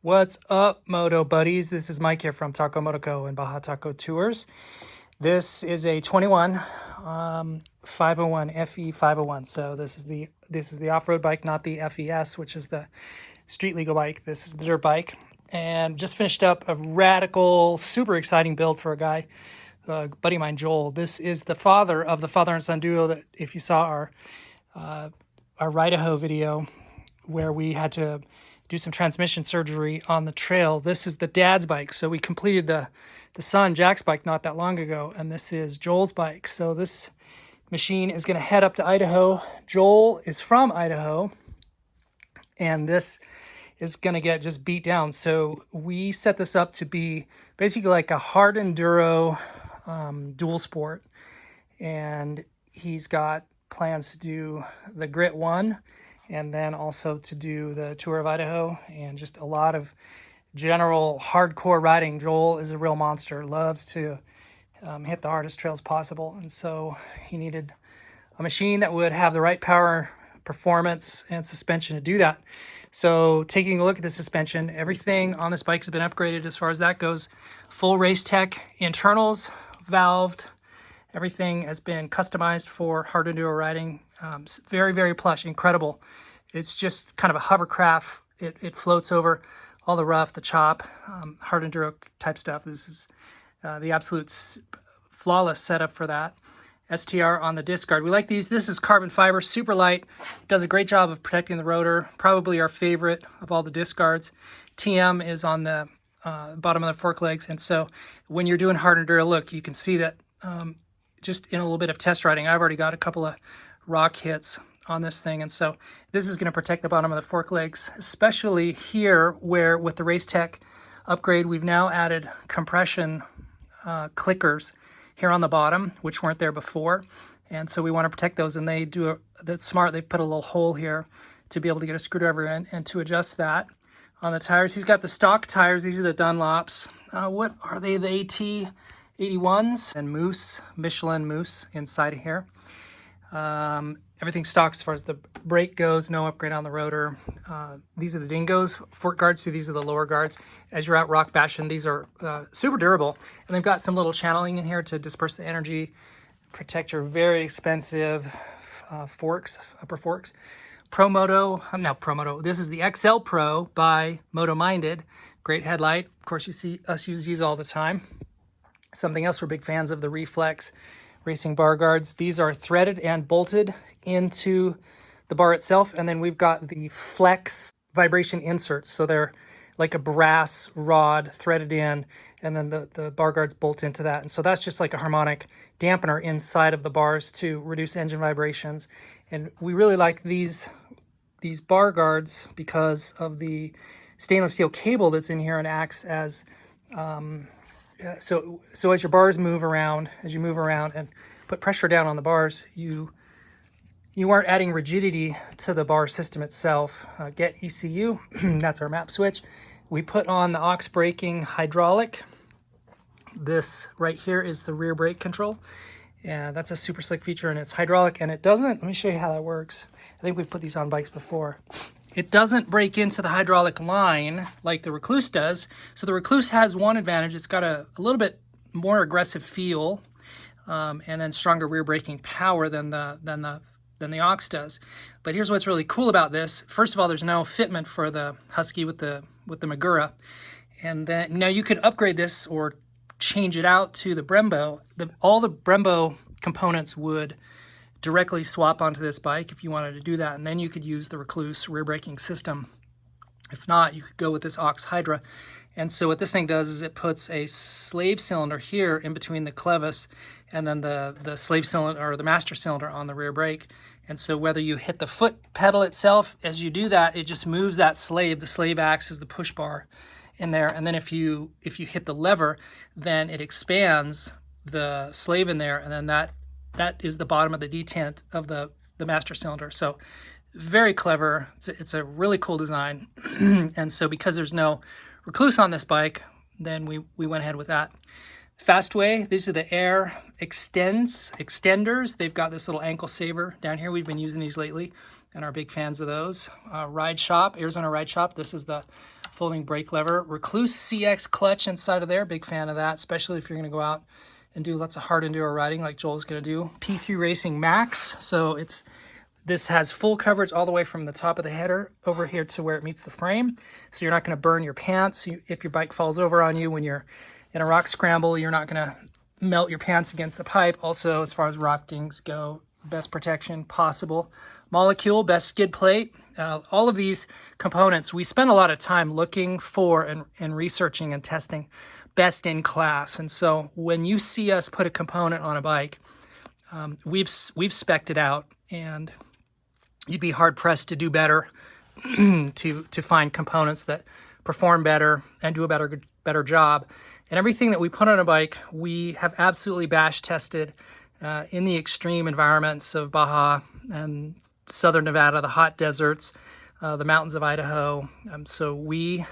What's up, Moto buddies? This is Mike here from Taco Moto Co. and Baja Taco Tours. This is a 21 501 FE501. So this is the off-road bike, not the FES, which is the street legal bike. This is the dirt bike, and just finished up a radical, super exciting build for a guy, a buddy of mine, Joel. This is the father of the father and son duo that, if you saw our Idaho video, where we had to do some transmission surgery on the trail. This is the dad's bike. So we completed the son, Jack's bike, not that long ago, and this is Joel's bike. So this machine is going to head up to Idaho. Joel is from Idaho, and this is going to get just beat down. So we set this up to be basically like a hard enduro dual sport, and he's got plans to do the Grit 1 and then also to do the Tour of Idaho, and just a lot of general hardcore riding. Joel is a real monster, loves to hit the hardest trails possible, and so he needed a machine that would have the right power, performance, and suspension to do that. So taking a look at the suspension, everything on this bike has been upgraded as far as that goes. Full race tech internals, valved, everything has been customized for hard enduro riding. Very, very plush, incredible. It's just kind of a hovercraft. It floats over all the rough, the chop, hard enduro type stuff. This is the absolute flawless setup for that. STR on the disc guard. We like these. This is carbon fiber, super light. Does a great job of protecting the rotor. Probably our favorite of all the disc guards. TM is on the bottom of the fork legs. And so when you're doing hard enduro, look, you can see that just in a little bit of test riding, I've already got a couple of rock hits on this thing, and so this is going to protect the bottom of the fork legs, especially here where with the Race Tech upgrade we've now added compression clickers here on the bottom, which weren't there before, and so we want to protect those. And they do that's smart. They've put a little hole here to be able to get a screwdriver in and to adjust that. On the tires, he's got the stock tires. These are the Dunlops. What are they? The AT81s and Moose, Michelin Moose inside of here. Everything stock as far as the brake goes, no upgrade on the rotor. These are the dingoes, fork guards, so these are the lower guards. As you're out rock bashing, these are super durable. And they've got some little channeling in here to disperse the energy, protect your very expensive forks, upper forks. This is the XL Pro by Moto Minded. Great headlight. Of course, you see us use these all the time. Something else we're big fans of, the Reflex racing bar guards. These are threaded and bolted into the bar itself, and then we've got the Flex vibration inserts, so they're like a brass rod threaded in, and then the bar guards bolt into that, and so that's just like a harmonic dampener inside of the bars to reduce engine vibrations. And we really like these bar guards because of the stainless steel cable that's in here and acts as so as your bars move around, as you move around and put pressure down on the bars, you aren't adding rigidity to the bar system itself. Get ECU, that's our map switch. We put on the Aux Braking hydraulic. This right here is the rear brake control. And that's a super slick feature, and it's hydraulic, and it doesn't, let me show you how that works. I think we've put these on bikes before. It doesn't break into the hydraulic line like the Recluse does. So the Recluse has one advantage. It's got a little bit more aggressive feel, and then stronger rear braking power than the Aux does. But here's what's really cool about this. First of all, there's no fitment for the Husky with the Magura, and then now you could upgrade this or change it out to the Brembo. All the Brembo components would directly swap onto this bike if you wanted to do that, and then you could use the Recluse rear braking system. If not, you could go with this Aux Hydra. And so what this thing does is it puts a slave cylinder here in between the clevis and then the slave cylinder or the master cylinder on the rear brake. And so whether you hit the foot pedal itself, as you do that, it just moves that slave. The slave acts as the push bar in there, and then if you hit the lever, then it expands the slave in there, and then that is the bottom of the detent of the master cylinder. So very clever. It's a really cool design. And so because there's no Recluse on this bike, then we went ahead with that. Fastway, these are the air extenders. They've got this little ankle saver down here. We've been using these lately and are big fans of those. Ride Shop, Arizona Ride Shop. This is the folding brake lever. Recluse CX clutch inside of there. Big fan of that, especially if you're going to go out and do lots of hard enduro riding like Joel's going to do. P3 Racing Max. So this has full coverage all the way from the top of the header over here to where it meets the frame. So you're not going to burn your pants. If your bike falls over on you when you're in a rock scramble, you're not going to melt your pants against the pipe. Also, as far as rock dings go, best protection possible. Molecule, best skid plate. All of these components, we spend a lot of time looking for and researching and testing best in class. And so when you see us put a component on a bike, we've spec'd it out, and you'd be hard pressed to do better to find components that perform better and do a better job. And everything that we put on a bike, we have absolutely bash tested in the extreme environments of Baja and southern Nevada, the hot deserts, the mountains of Idaho. So we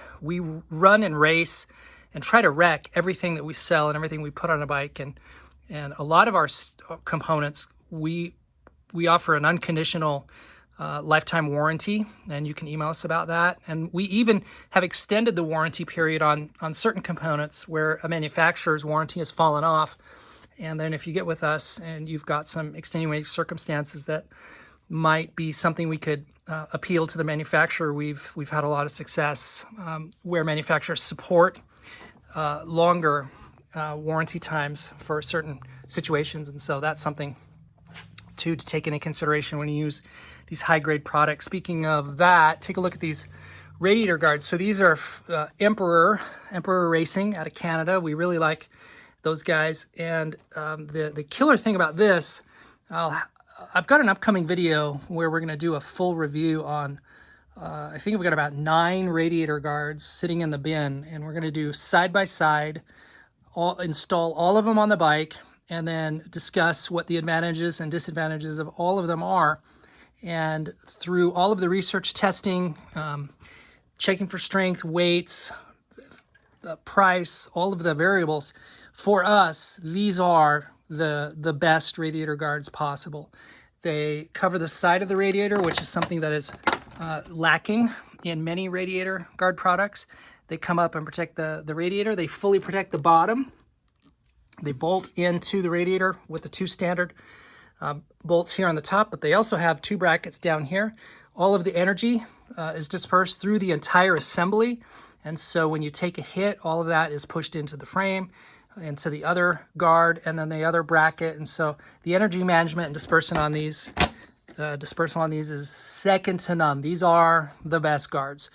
run and race and try to wreck everything that we sell and everything we put on a bike. And a lot of our components, we offer an unconditional lifetime warranty, and you can email us about that. And we even have extended the warranty period on certain components where a manufacturer's warranty has fallen off. And then if you get with us and you've got some extenuating circumstances that might be something we could appeal to the manufacturer, we've had a lot of success where manufacturers support longer warranty times for certain situations. And so that's something to take into consideration when you use these high-grade products. Speaking of that, take a look at these radiator guards. So these are Emperor Racing out of Canada. We really like those guys. And the killer thing about this, I've got an upcoming video where we're going to do a full review on, I think we've got about 9 radiator guards sitting in the bin, and we're going to do side-by-side, install all of them on the bike, and then discuss what the advantages and disadvantages of all of them are. And through all of the research testing, checking for strength, weights, price, all of the variables, for us, these are the best radiator guards possible. They cover the side of the radiator, which is something that is lacking in many radiator guard products. They come up and protect the radiator. They fully protect the bottom. They bolt into the radiator with the 2 standard bolts here on the top, but they also have 2 brackets down here. All of the energy is dispersed through the entire assembly, and so when you take a hit, all of that is pushed into the frame, into the other guard, and then the other bracket. And so the energy management and dispersal on these is second to none. These are the best guards.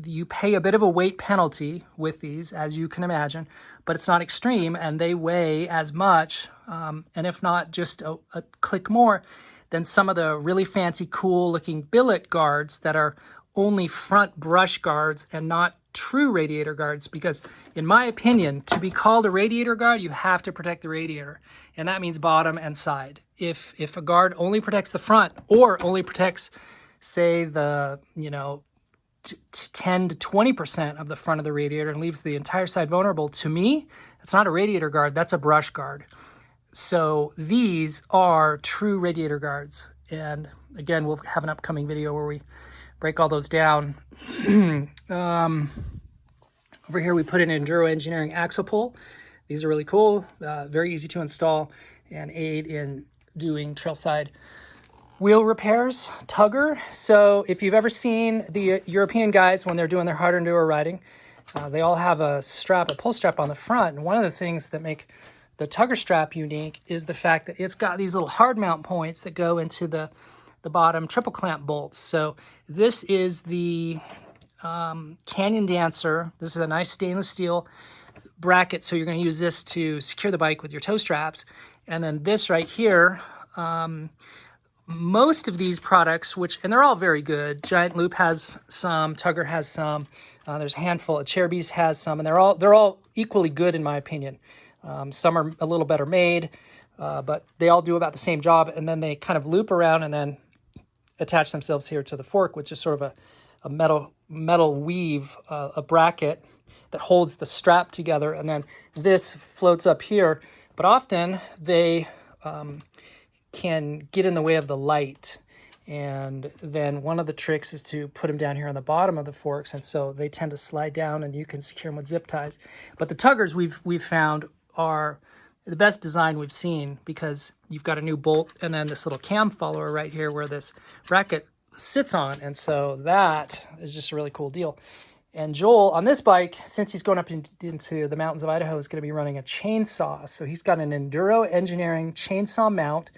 You pay a bit of a weight penalty with these, as you can imagine, but it's not extreme, and they weigh as much, and if not just a click more, than some of the really fancy, cool-looking billet guards that are only front brush guards and not true radiator guards. Because, in my opinion, to be called a radiator guard, you have to protect the radiator, and that means bottom and side. If a guard only protects the front, or only protects, say, the 10 to 20% of the front of the radiator and leaves the entire side vulnerable, to me, it's not a radiator guard, that's a brush guard. So these are true radiator guards. And again, we'll have an upcoming video where we break all those down. Over here, we put in Enduro Engineering axle pull. These are really cool, very easy to install and aid in doing trailside wheel repairs. Tugger. So if you've ever seen the European guys when they're doing their hard enduro riding, they all have a pull strap on the front. And one of the things that make the Tugger strap unique is the fact that it's got these little hard mount points that go into the bottom triple clamp bolts. So this is the Canyon Dancer. This is a nice stainless steel bracket. So you're going to use this to secure the bike with your toe straps. And then this right here, most of these products, and they're all very good. Giant Loop has some, Tugger has some, there's a handful, Cherubies has some, and they're all equally good in my opinion. Some are a little better made, but they all do about the same job, and then they kind of loop around and then attach themselves here to the fork, which is sort of a metal weave, a bracket that holds the strap together, and then this floats up here. But often they can get in the way of the light, And then one of the tricks is to put them down here on the bottom of the forks, and so they tend to slide down, and you can secure them with zip ties. But the tuggers we've found are the best design we've seen, because you've got a new bolt and then this little cam follower right here where this bracket sits on, and so that is just a really cool deal. And Joel, on this bike, since he's going up into the mountains of Idaho, is going to be running a chainsaw. So he's got an Enduro Engineering chainsaw mount,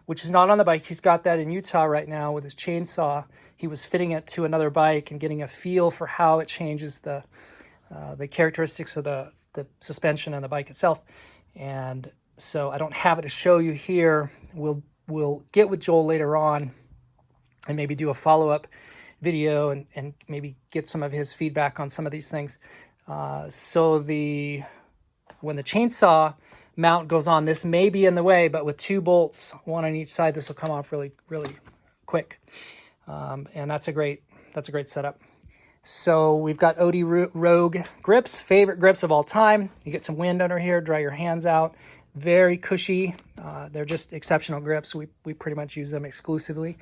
which is not on the bike. He's got that in Utah right now with his chainsaw. He was fitting it to another bike and getting a feel for how it changes the characteristics of the suspension and the bike itself. And so I don't have it to show you here. We'll get with Joel later on and maybe do a follow-up video and maybe get some of his feedback on some of these things. So when the chainsaw mount goes on, this may be in the way, but with 2 bolts, 1 on each side, this will come off really, really quick. And that's a great setup. So we've got OD Rogue grips, favorite grips of all time. You get some wind under here, dry your hands out. Very cushy. They're just exceptional grips. We pretty much use them exclusively.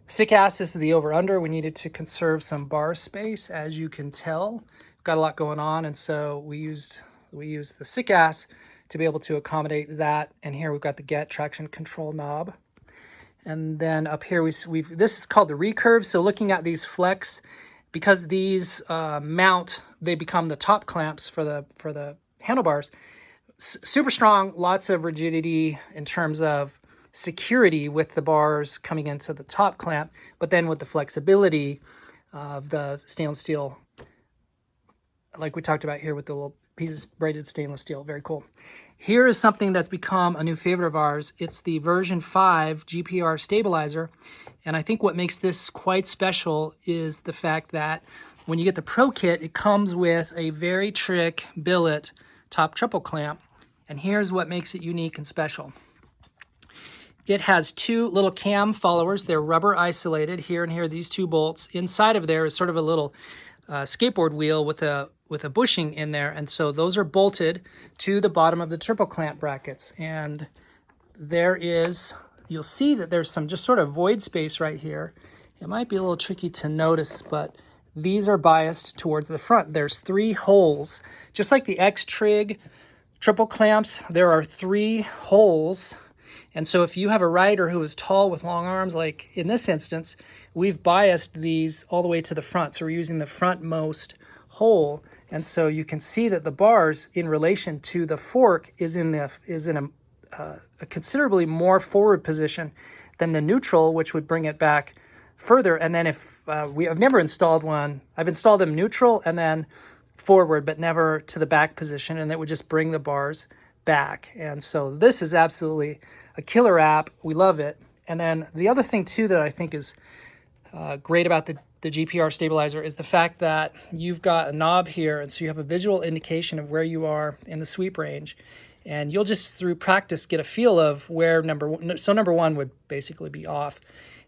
Sick ass, this is the over-under. We needed to conserve some bar space, as you can tell. We've got a lot going on, and so we used the sick ass to be able to accommodate that. And here we've got the get traction control knob. And then up here, this is called the recurve. So looking at these flex, because these mount, they become the top clamps for the handlebars. Super strong, lots of rigidity in terms of security with the bars coming into the top clamp, but then with the flexibility of the stainless steel, like we talked about here with the little pieces braided stainless steel. Very cool. Here is something that's become a new favorite of ours. It's the version 5 GPR stabilizer, and I think what makes this quite special is the fact that when you get the Pro Kit, it comes with a very trick billet top triple clamp, and here's what makes it unique and special. It has 2 little cam followers. They're rubber isolated here and here, these 2 bolts. Inside of there is sort of a little skateboard wheel with a bushing in there, and so those are bolted to the bottom of the triple clamp brackets. And there is, you'll see that there's some just sort of void space right here. It might be a little tricky to notice, but these are biased towards the front. There's 3 holes, just like the X-Trig triple clamps. There are 3 holes. And so if you have a rider who is tall with long arms, like in this instance, we've biased these all the way to the front. So we're using the frontmost hole. And so you can see that the bars in relation to the fork is in a considerably more forward position than the neutral, which would bring it back further. And then if I've never installed one, I've installed them neutral and then forward, but never to the back position. And that would just bring the bars back. And so this is absolutely a killer app. We love it. And then the other thing too that I think is great about the GPR stabilizer is the fact that you've got a knob here, and so you have a visual indication of where you are in the sweep range, and you'll just through practice get a feel of where number 1 would basically be off,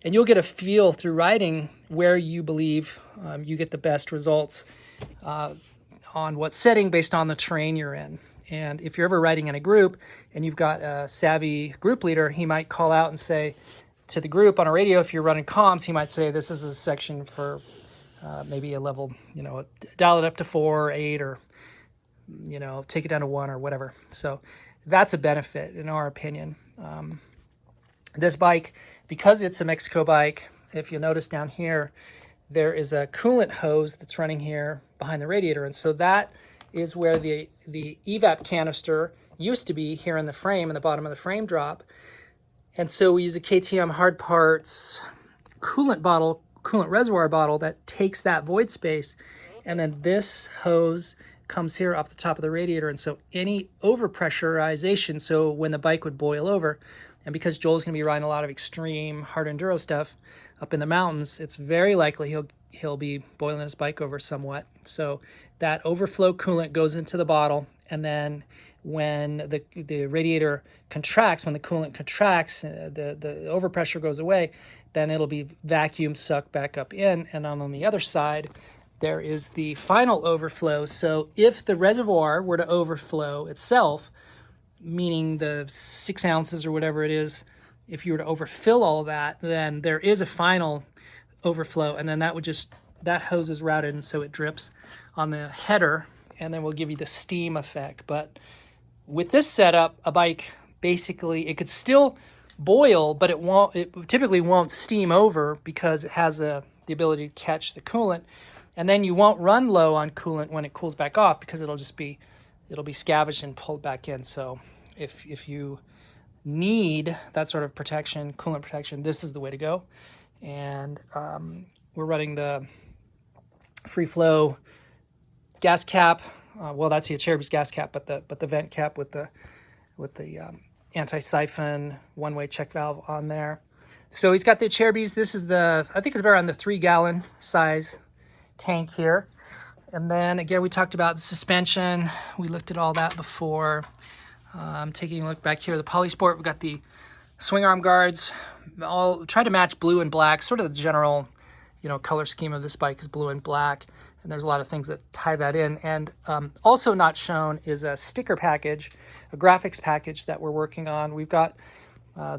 and you'll get a feel through riding where you believe you get the best results on what setting based on the terrain you're in. And if you're ever riding in a group and you've got a savvy group leader, he might call out and say to the group on a radio, if you're running comms, he might say, this is a section for maybe a level, dial it up to 4 or 8, or, take it down to 1 or whatever. So that's a benefit in our opinion. This bike, because it's a Mexico bike, if you notice down here, there is a coolant hose that's running here behind the radiator. And so that is where the evap canister used to be here in the frame, in the bottom of the frame drop. And so we use a KTM hard parts coolant reservoir bottle that takes that void space. And then this hose comes here off the top of the radiator. And so any overpressurization, so when the bike would boil over, and because Joel's going to be riding a lot of extreme hard enduro stuff up in the mountains, it's very likely he'll be boiling his bike over somewhat. So that overflow coolant goes into the bottle, and then when the radiator contracts, when the coolant contracts, the overpressure goes away, then it'll be vacuum sucked back up in. And on the other side, there is the final overflow. So if the reservoir were to overflow itself, meaning the 6 ounces or whatever it is if you were to overfill all of that, then there is a final overflow, and then that hose is routed, and so it drips on the header, and then we'll give you the steam effect. But with this setup, a bike, basically, it could still boil, but it typically won't steam over because it has the ability to catch the coolant, and then you won't run low on coolant when it cools back off because it'll be scavenged and pulled back in. So if you need that sort of protection, coolant protection, this is the way to go. And we're running the free flow gas cap. Well, that's the Cherubi's gas cap, but the vent cap with the anti-siphon one-way check valve on there. So he's got the Cherubi's. This is I think it's around the 3-gallon size tank here. And then again, we talked about the suspension. We looked at all that before. Taking a look back here, the Polysport, we've got the swing arm guards, all try to match blue and black. Sort of the general, color scheme of this bike is blue and black, and there's a lot of things that tie that in. And also not shown is a sticker package, a graphics package that we're working on. We've got,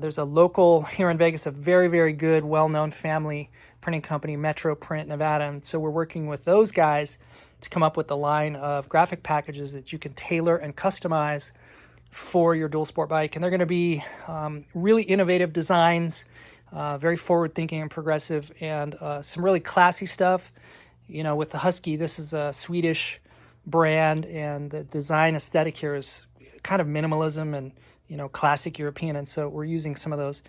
there's a local here in Vegas, a very, very good, well-known family printing company, Metro Print Nevada, and so we're working with those guys to come up with a line of graphic packages that you can tailor and customize for your dual sport bike. And they're going to be really innovative designs, very forward thinking and progressive, and some really classy stuff. With the Husky, this is a Swedish brand, and the design aesthetic here is kind of minimalism and classic European, and so we're using some of those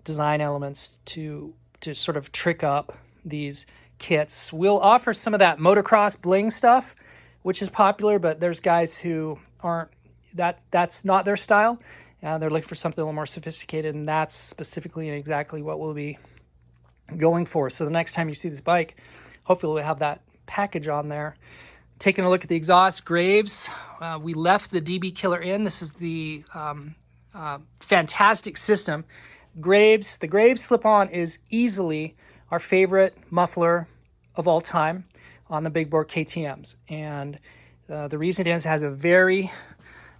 design elements to sort of trick up these kits. We'll offer some of that motocross bling stuff, which is popular, but there's guys who aren't, that's not their style. They're looking for something a little more sophisticated, and that's specifically and exactly what we'll be going for. So the next time you see this bike, hopefully we'll have that package on there. Taking a look at the exhaust, Graves. We left the DB Killer in. This is the fantastic system. Graves, the Graves slip-on is easily our favorite muffler of all time on the big bore KTMs. And the reason is it has a very,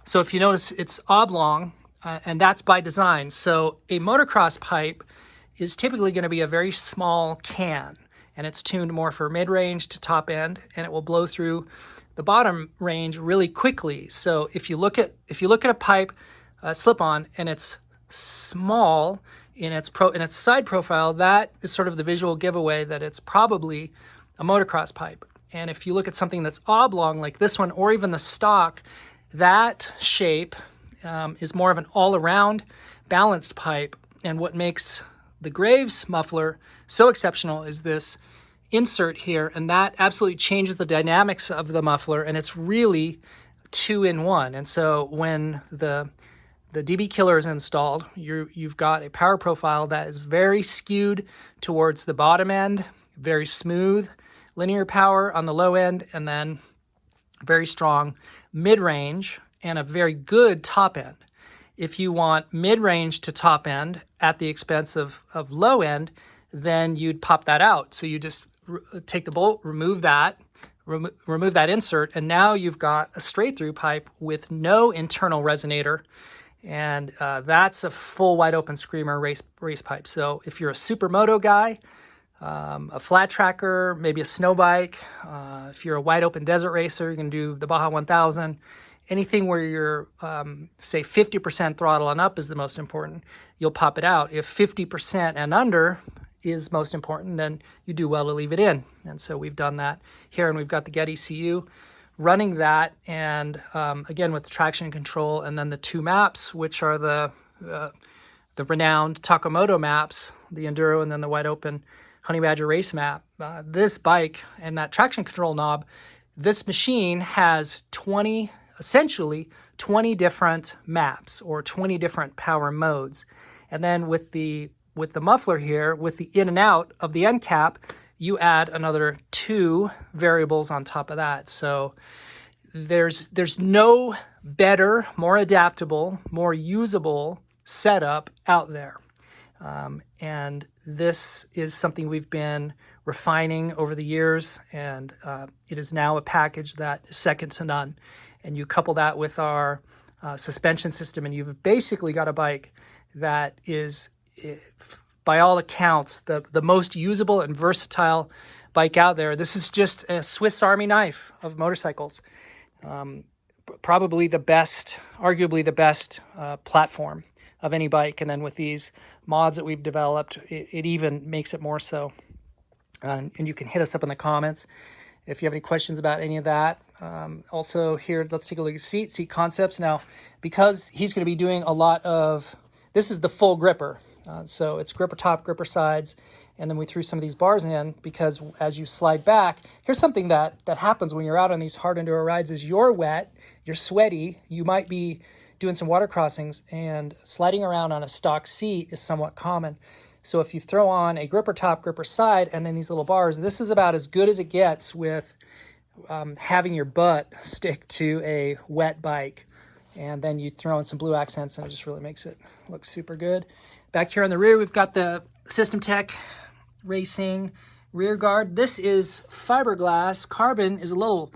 so if you notice, it's oblong, and that's by design. So a motocross pipe is typically going to be a very small can, and it's tuned more for mid-range to top end, and it will blow through the bottom range really quickly. So if you look at a pipe slip-on and it's small in its side profile, that is sort of the visual giveaway that it's probably a motocross pipe. And if you look at something that's oblong like this one, or even the stock, that shape is more of an all-around balanced pipe. And what makes the Graves muffler so exceptional is this insert here, and that absolutely changes the dynamics of the muffler, and it's really 2-in-1. And so when the DB Killer is installed, you've got a power profile that is very skewed towards the bottom end, very smooth linear power on the low end, and then very strong mid-range and a very good top end. If you want mid-range to top end at the expense of low end, then you'd pop that out. So you just take the bolt, remove that insert, and now you've got a straight-through pipe with no internal resonator. And that's a full wide open screamer race pipe. So if you're a supermoto guy, a flat tracker, maybe a snow bike, if you're a wide open desert racer, you can do the Baja 1000. Anything where you're, say, 50% throttle and up is the most important, you'll pop it out. If 50% and under is most important, then you do well to leave it in. And so we've done that here, and we've got the Get ECU running that, and again with the traction control, and then the two maps, which are the renowned Taco Moto maps, the Enduro and then the wide open Honey Badger race map. This bike and that traction control knob, this machine has essentially 20 different maps or 20 different power modes. And then with the muffler here, with the in and out of the end cap, you add another 2 variables on top of that. So there's no better, more adaptable, more usable setup out there. And this is something we've been refining over the years, and it is now a package that is second to none. And you couple that with our suspension system, and you've basically got a bike that is by all accounts, the most usable and versatile bike out there. This is just a Swiss Army knife of motorcycles. Probably the best, arguably the best platform of any bike. And then with these mods that we've developed, it even makes it more so. And you can hit us up in the comments if you have any questions about any of that. Also here, let's take a look at seat concepts. Now, because he's going to be doing a lot of, this is the full gripper. So it's gripper top, gripper sides, and then we threw some of these bars in because as you slide back, here's something that happens when you're out on these hard enduro rides is you're wet, you're sweaty, you might be doing some water crossings, and sliding around on a stock seat is somewhat common. So if you throw on a gripper top, gripper side, and then these little bars, this is about as good as it gets with having your butt stick to a wet bike. And then you throw in some blue accents and it just really makes it look super good. Back here on the rear, we've got the System Tech Racing rear guard. This is fiberglass. Carbon is a little,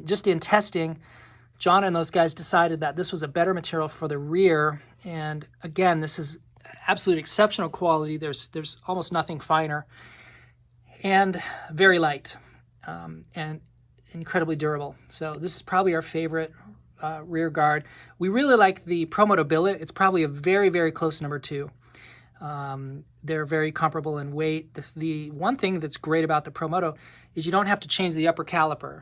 just in testing, John and those guys decided that this was a better material for the rear. And again, this is absolute exceptional quality. There's almost nothing finer, and very light, and incredibly durable. So this is probably our favorite rear guard. We really like the Pro Moto billet. It's probably a very, very close number 2. They're very comparable in weight. The one thing that's great about the Pro Moto is you don't have to change the upper caliper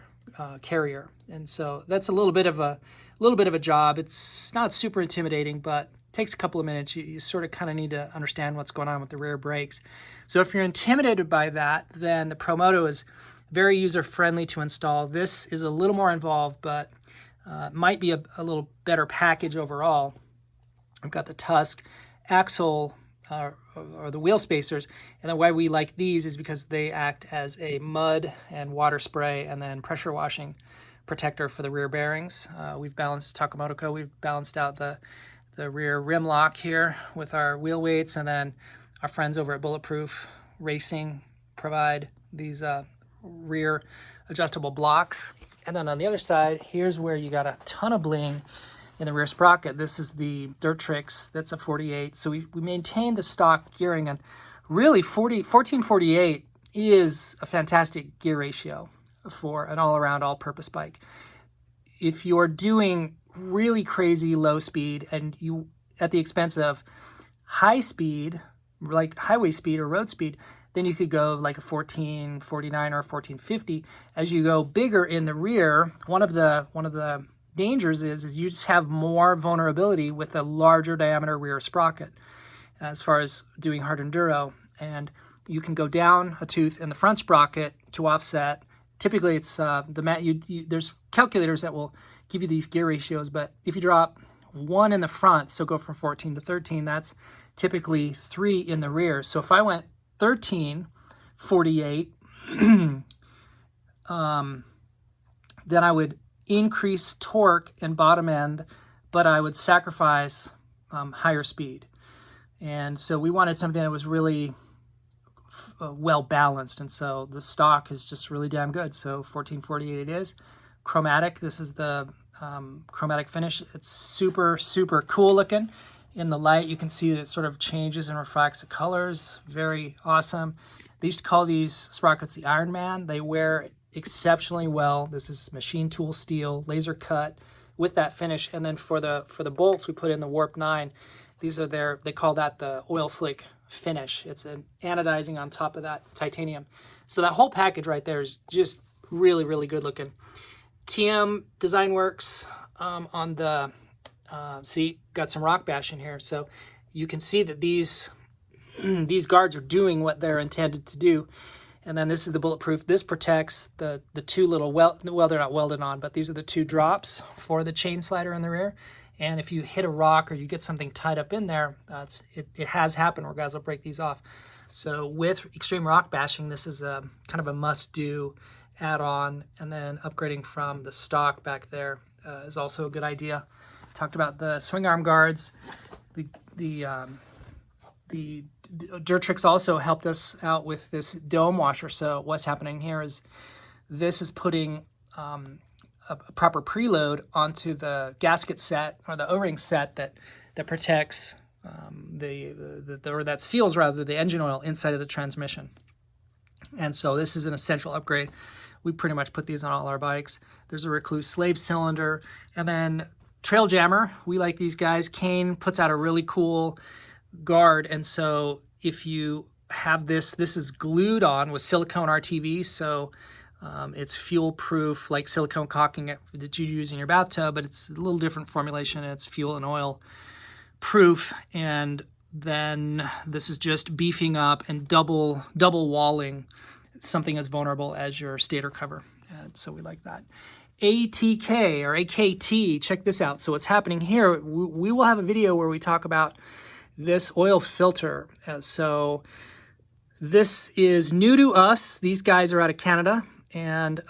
carrier, and so that's a little bit of a job. It's not super intimidating, but it takes a couple of minutes. You sort of kind of need to understand what's going on with the rear brakes. So if you're intimidated by that, then the Pro Moto is very user-friendly to install. This is a little more involved, but might be a little better package overall. I've got the Tusk axle or the wheel spacers, and the way we like these is because they act as a mud and water spray and then pressure washing protector for the rear bearings. We've balanced, Taco Moto Co, we've balanced out the rear rim lock here with our wheel weights, and then our friends over at Bulletproof Racing provide these rear adjustable blocks. And then on the other side, here's where you got a ton of bling in the rear sprocket. This is the Dirt Tricks. That's a 48. So we maintain the stock gearing, and really 1448 is a fantastic gear ratio for an all-around, all-purpose bike. If you're doing really crazy low speed and you at the expense of high speed, like highway speed or road speed, then you could go like a 1449 or a 1450. As you go bigger in the rear, one of the dangers is you just have more vulnerability with a larger diameter rear sprocket as far as doing hard enduro, and you can go down a tooth in the front sprocket to offset. Typically it's there's calculators that will give you these gear ratios, but if you drop 1 in the front, so go from 14 to 13, that's typically 3 in the rear. So if I went 1348, then I would increase torque and bottom end, but I would sacrifice higher speed. And so we wanted something that was really well balanced, and so the stock is just really damn good. So 1448 it is. Chromatic, this is the chromatic finish. It's super, super cool looking. In the light, you can see that it sort of changes and refracts the colors. Very awesome. They used to call these sprockets the Iron Man. They wear exceptionally well. This is machine tool steel, laser cut with that finish. And then for the bolts, we put in the Warp 9. These are they call that the oil slick finish. It's an anodizing on top of that titanium. So that whole package right there is just really, really good looking. TM Design Works on the seat, got some rock bash in here. So you can see that these guards are doing what they're intended to do. And then this is the bulletproof. This protects the two little, well, they're not welded on, but these are the 2 drops for the chain slider in the rear. And if you hit a rock or you get something tied up in there, it has happened where guys will break these off. So with extreme rock bashing, this is a kind of a must-do add-on. And then upgrading from the stock back there is also a good idea. Talked about the swing arm guards. The Dirt Tricks also helped us out with this dome washer. So what's happening here is this is putting a proper preload onto the gasket set or the O-ring set that protects or that seals rather the engine oil inside of the transmission. And so this is an essential upgrade. We pretty much put these on all our bikes. There's a Recluse slave cylinder, and then Trail Jammer. We like these guys. Kane puts out a really cool guard, and so if you have this is glued on with silicone RTV, so it's fuel proof, like silicone caulking that you use in your bathtub, but it's a little different formulation. It's fuel and oil proof, and then this is just beefing up and double walling something as vulnerable as your stator cover, and so we like that. ATK or AKT, check this out. So what's happening here, we will have a video where we talk about this oil filter. So this is new to us. These guys are out of Canada, and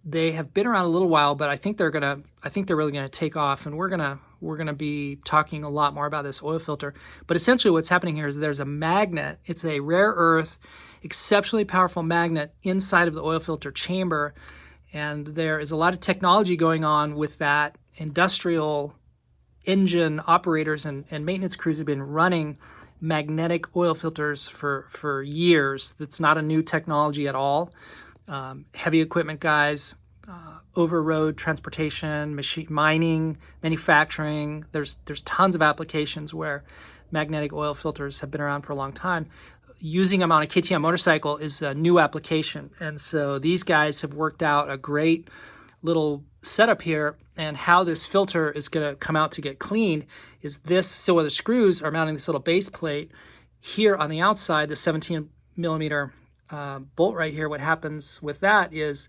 they have been around a little while, but I think they're really gonna take off, and we're gonna be talking a lot more about this oil filter. But essentially what's happening here is there's a magnet. It's a rare earth, exceptionally powerful magnet inside of the oil filter chamber, and there is a lot of technology going on with that. Industrial engine operators and maintenance crews have been running magnetic oil filters for years. That's not a new technology at all. Heavy equipment guys, over-road transportation, machine mining, manufacturing. There's tons of applications where magnetic oil filters have been around for a long time. Using them on a KTM motorcycle is a new application, and so these guys have worked out a great little setup here. And how this filter is going to come out to get cleaned is this. So where the screws are mounting this little base plate here on the outside, the 17 millimeter bolt right here, what happens with that is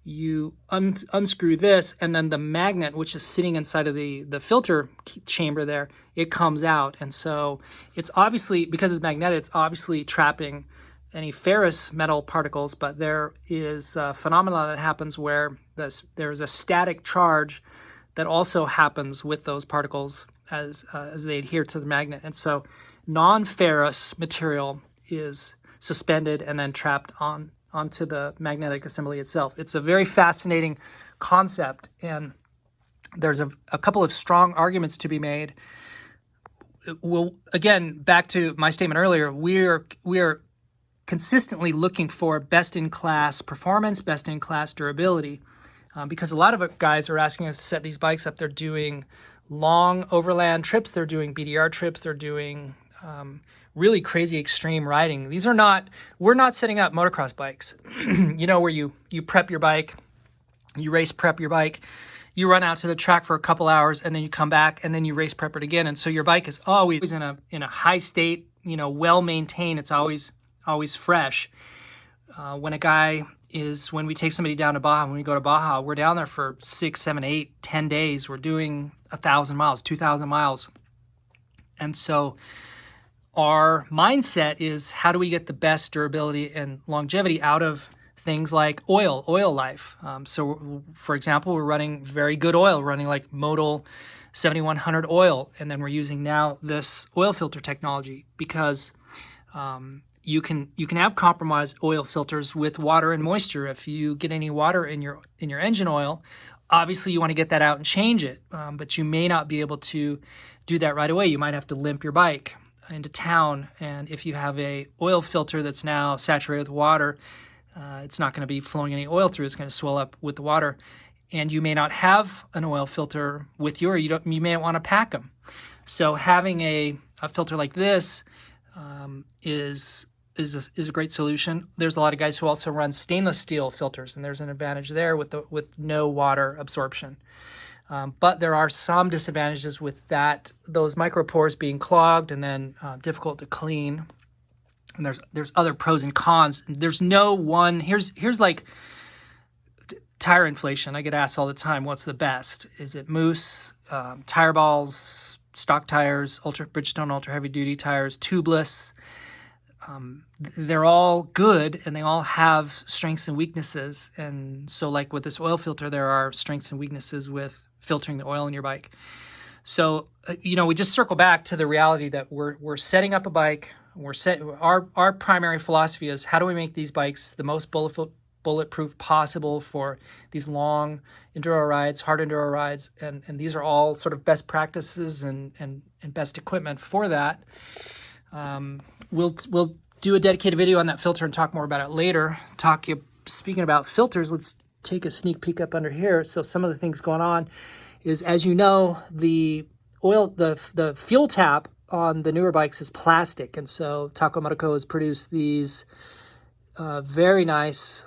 you unscrew this, and then the magnet, which is sitting inside of the filter chamber there, it comes out. And so it's obviously, because it's magnetic, it's obviously trapping any ferrous metal particles, but there is a phenomenon that happens where there's a static charge that also happens with those particles as they adhere to the magnet. And so non-ferrous material is suspended and then trapped onto the magnetic assembly itself. It's a very fascinating concept, and there's a couple of strong arguments to be made. Well, again, back to my statement earlier, we are consistently looking for best-in-class performance, best-in-class durability, because a lot of guys are asking us to set these bikes up. They're doing long overland trips, they're doing BDR trips, they're doing really crazy extreme riding. We're not setting up motocross bikes, where you prep your bike, you race prep your bike, you run out to the track for a couple hours, and then you come back, and then you race prep it again. And so your bike is always in a high state, well maintained. It's always fresh. When we take somebody down to Baja, when we go to Baja, we're down there for 6, 7, 8, 10 days. We're doing 1,000 miles, 2,000 miles. And so our mindset is, how do we get the best durability and longevity out of things like oil life? So for example, we're running very good oil, running like Modal 7100 oil. And then we're using now this oil filter technology because you can have compromised oil filters with water and moisture. If you get any water in your engine oil, obviously you want to get that out and change it, but you may not be able to do that right away. You might have to limp your bike into town, and if you have a oil filter that's now saturated with water, it's not going to be flowing any oil through. It's going to swell up with the water, and you may not have an oil filter with you, or you may want to pack them. So having a filter like this is a great solution. There's a lot of guys who also run stainless steel filters, and there's an advantage there with no water absorption. But there are some disadvantages with those micropores being clogged and then difficult to clean. And there's other pros and cons. There's no one. Here's like tire inflation. I get asked all the time, what's the best? Is it mousse, tire balls, stock tires, Bridgestone ultra heavy duty tires, tubeless? They're all good, and they all have strengths and weaknesses. And so like with this oil filter, there are strengths and weaknesses with filtering the oil in your bike. So, we just circle back to the reality that we're setting up a bike. Our primary philosophy is, how do we make these bikes the most bulletproof possible for these long enduro rides, hard enduro rides, and these are all sort of best practices and and best equipment for that. We'll do a dedicated video on that filter and talk more about it later. Speaking about filters, let's take a sneak peek up under here. So some of the things going on is, as you know, the fuel tap on the newer bikes is plastic, and so Taco Moto has produced these very nice,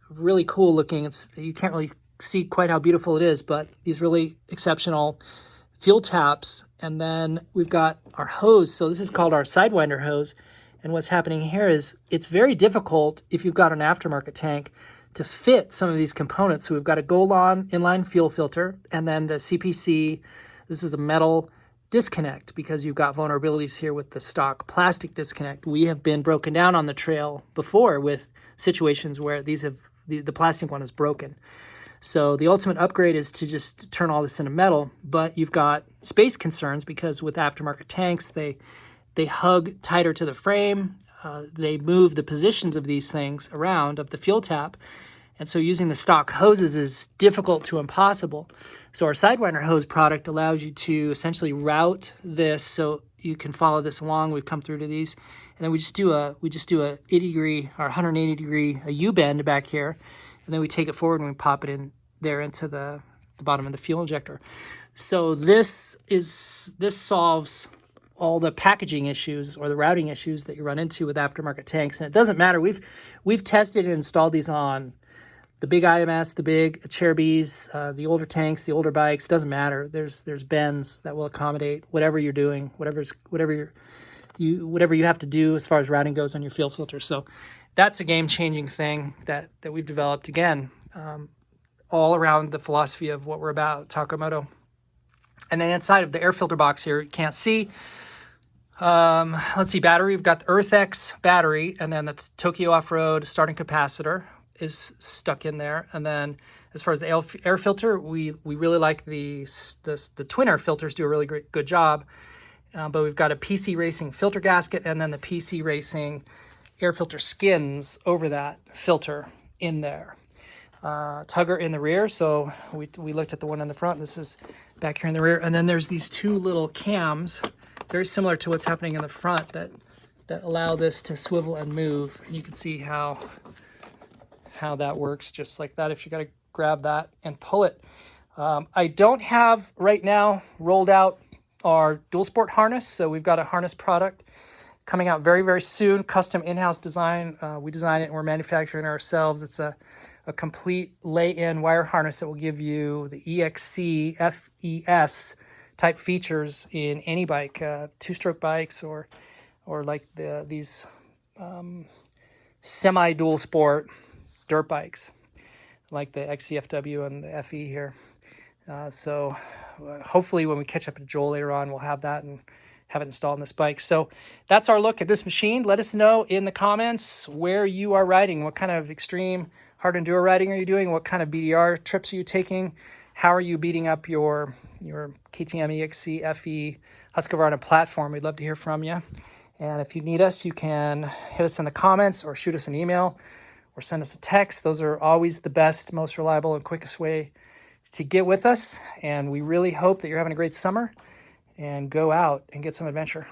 really cool looking. You can't really see quite how beautiful it is, but these really exceptional fuel taps. And then we've got our hose. So this is called our Sidewinder hose. And what's happening here is it's very difficult if you've got an aftermarket tank to fit some of these components. So we've got a gold-on inline fuel filter, and then the CPC. This is a metal disconnect because you've got vulnerabilities here with the stock plastic disconnect. We have been broken down on the trail before with situations where the plastic one is broken. So the ultimate upgrade is to just turn all this into metal, but you've got space concerns because with aftermarket tanks, they hug tighter to the frame. They move the positions of these things around, of the fuel tap. And so using the stock hoses is difficult to impossible. So our Sidewinder hose product allows you to essentially route this so you can follow this along. We've come through to these. And then we just do a 80 degree or 180 degree U-bend back here. And then we take it forward and we pop it in there into the bottom of the fuel injector. So this solves all the packaging issues or the routing issues that you run into with aftermarket tanks. And it doesn't matter. We've tested and installed these on the big IMS, the big Cherubies, the older tanks, the older bikes. Doesn't matter. There's bends that will accommodate whatever you're doing, whatever you have to do as far as routing goes on your fuel filter. So that's a game-changing thing that we've developed, again, all around the philosophy of what we're about, Taco Moto. And then inside of the air filter box here, you can't see. Let's see, battery. We've got the EarthX battery, and then that's Tokyo Off-Road starting capacitor is stuck in there. And then as far as the air filter, we really like the twin air filters, do a really good job. But we've got a PC Racing filter gasket and then the PC Racing air filter skins over that filter in there. Tugger in the rear, so we looked at the one in the front. This is back here in the rear. And then there's these two little cams, very similar to what's happening in the front, that allow this to swivel and move. And you can see how that works, just like that, if you got to grab that and pull it. I don't have right now rolled out our dual sport harness, so we've got a harness product coming out very, very soon, custom in-house design. We design it and we're manufacturing it ourselves. It's a complete lay-in wire harness that will give you the Exc-f type features in any bike, two-stroke bikes or like these semi-dual sport dirt bikes like the Xcf-w and the FE here. So hopefully when we catch up to Joel later on, we'll have that and have it installed in this bike. So that's our look at this machine. Let us know in the comments where you are riding. What kind of extreme hard enduro riding are you doing? What kind of BDR trips are you taking? How are you beating up your KTM Exc-f Husqvarna platform? We'd love to hear from you. And if you need us, you can hit us in the comments or shoot us an email or send us a text. Those are always the best, most reliable, and quickest way to get with us. And we really hope that you're having a great summer and go out and get some adventure.